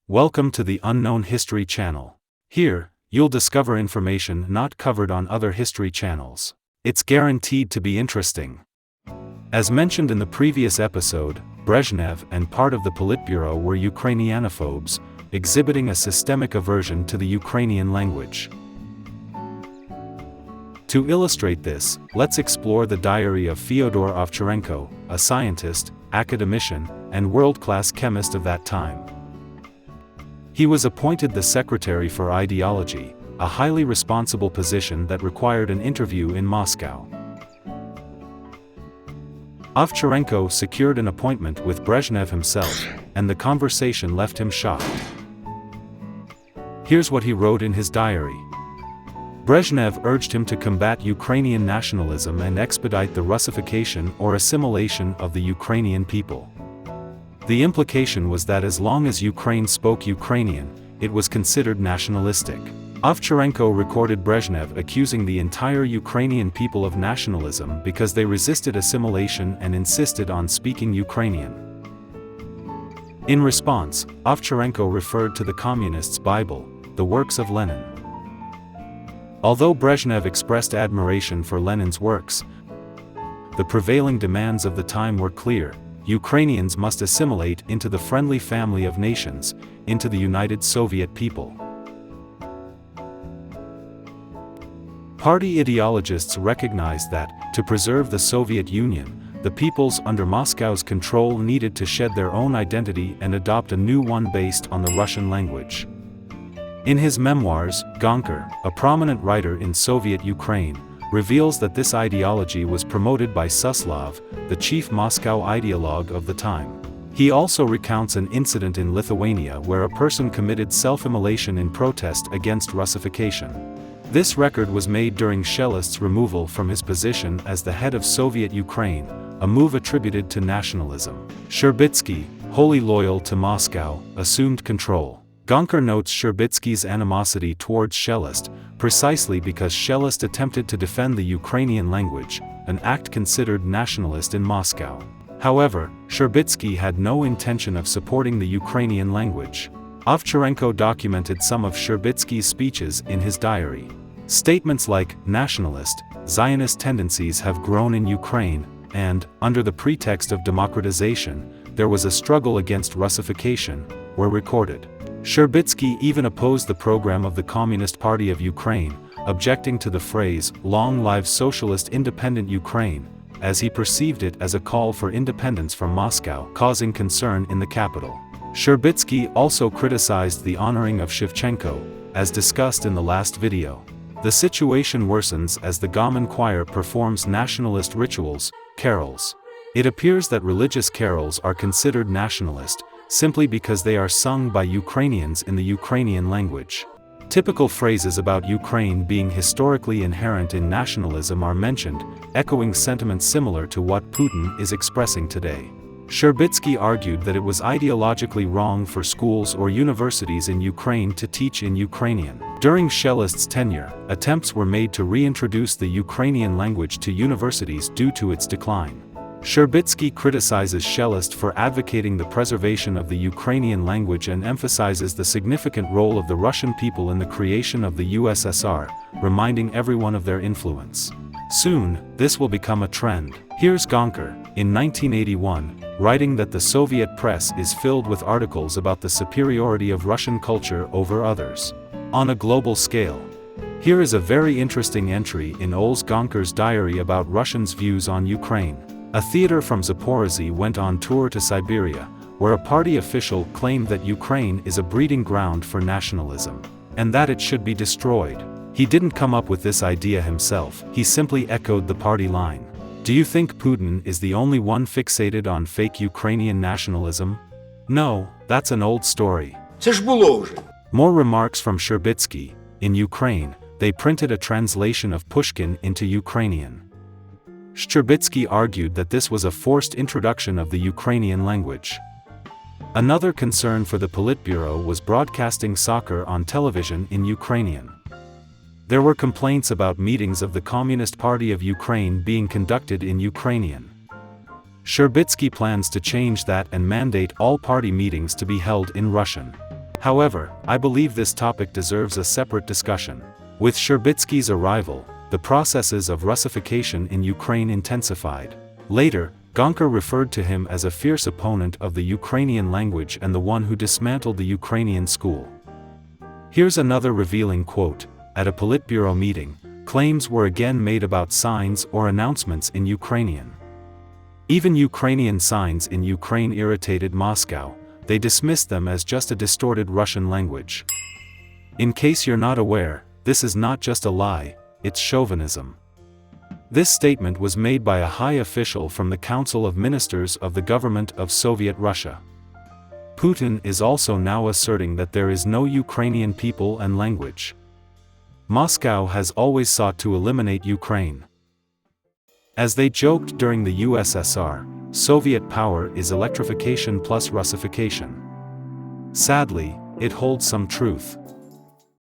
Welcome to the Unknown History channel. Here, you'll discover information not covered on other history channels. It's guaranteed to be interesting. As mentioned in the previous episode, Brezhnev and part of the Politburo were Ukrainianophobes, exhibiting a systemic aversion to the Ukrainian language. To illustrate this, let's explore the diary of Fyodor Ovcharenko, a scientist, academician, and world-class chemist of that time. He was appointed the Secretary for Ideology, a highly responsible position that required an interview in Moscow. Ovcharenko secured an appointment with Brezhnev himself, and the conversation left him shocked. Here's what he wrote in his diary. Brezhnev urged him to combat Ukrainian nationalism and expedite the Russification or assimilation of the Ukrainian people. The implication was that as long as Ukraine spoke Ukrainian, it was considered nationalistic. Ovcharenko recorded Brezhnev accusing the entire Ukrainian people of nationalism because they resisted assimilation and insisted on speaking Ukrainian. In response, Ovcharenko referred to the Communists' Bible, the works of Lenin. Although Brezhnev expressed admiration for Lenin's works, the prevailing demands of the time were clear: Ukrainians must assimilate into the friendly family of nations, into the United Soviet people. Party ideologists recognized that, to preserve the Soviet Union, the peoples under Moscow's control needed to shed their own identity and adopt a new one based on the Russian language. In his memoirs, Gonker, a prominent writer in Soviet Ukraine, reveals that this ideology was promoted by Suslov, the chief Moscow ideologue of the time. He also recounts an incident in Lithuania where a person committed self-immolation in protest against Russification. This record was made during Shelist's removal from his position as the head of Soviet Ukraine, a move attributed to nationalism. Sherbitsky, wholly loyal to Moscow, assumed control. Gonker notes Sherbitsky's animosity towards Shelist, precisely because Shelist attempted to defend the Ukrainian language, an act considered nationalist in Moscow. However, Sherbitsky had no intention of supporting the Ukrainian language. Ovcharenko documented some of Sherbitsky's speeches in his diary. Statements like, nationalist, Zionist tendencies have grown in Ukraine, and, under the pretext of democratization, there was a struggle against Russification, were recorded. Sherbitsky even opposed the program of the Communist Party of Ukraine, objecting to the phrase, "Long live Socialist Independent Ukraine," as he perceived it as a call for independence from Moscow, causing concern in the capital. Sherbitsky also criticized the honoring of Shevchenko, as discussed in the last video. The situation worsens as the Gaman choir performs nationalist rituals, carols. It appears that religious carols are considered nationalist, simply because they are sung by Ukrainians in the Ukrainian language. Typical phrases about Ukraine being historically inherent in nationalism are mentioned, echoing sentiments similar to what Putin is expressing today. Sherbitsky argued that it was ideologically wrong for schools or universities in Ukraine to teach in Ukrainian. During Shelist's tenure, attempts were made to reintroduce the Ukrainian language to universities due to its decline. Sherbitsky criticizes Shelist for advocating the preservation of the Ukrainian language and emphasizes the significant role of the Russian people in the creation of the USSR, reminding everyone of their influence. Soon, this will become a trend. Here's Gonker, in 1981, writing that the Soviet press is filled with articles about the superiority of Russian culture over others. On a global scale. Here is a very interesting entry in Oles Gonker's diary about Russians' views on Ukraine. A theater from Zaporozhye went on tour to Siberia, where a party official claimed that Ukraine is a breeding ground for nationalism, and that it should be destroyed. He didn't come up with this idea himself, he simply echoed the party line. Do you think Putin is the only one fixated on fake Ukrainian nationalism? No, that's an old story. More remarks from Sherbitsky. In Ukraine, they printed a translation of Pushkin into Ukrainian. Sherbitsky argued that this was a forced introduction of the Ukrainian language. Another concern for the Politburo was broadcasting soccer on television in Ukrainian. There were complaints about meetings of the Communist Party of Ukraine being conducted in Ukrainian. Sherbitsky plans to change that and mandate all party meetings to be held in Russian. However, I believe this topic deserves a separate discussion. With Sherbitsky's arrival, the processes of Russification in Ukraine intensified. Later, Gonker referred to him as a fierce opponent of the Ukrainian language and the one who dismantled the Ukrainian school. Here's another revealing quote: "At a Politburo meeting, claims were again made about signs or announcements in Ukrainian. Even Ukrainian signs in Ukraine irritated Moscow, they dismissed them as just a distorted Russian language." In case you're not aware, this is not just a lie, it's chauvinism. This statement was made by a high official from the Council of Ministers of the government of Soviet Russia. Putin is also now asserting that there is no Ukrainian people and language. Moscow has always sought to eliminate Ukraine. As they joked during the USSR, Soviet power is electrification plus Russification. Sadly, it holds some truth.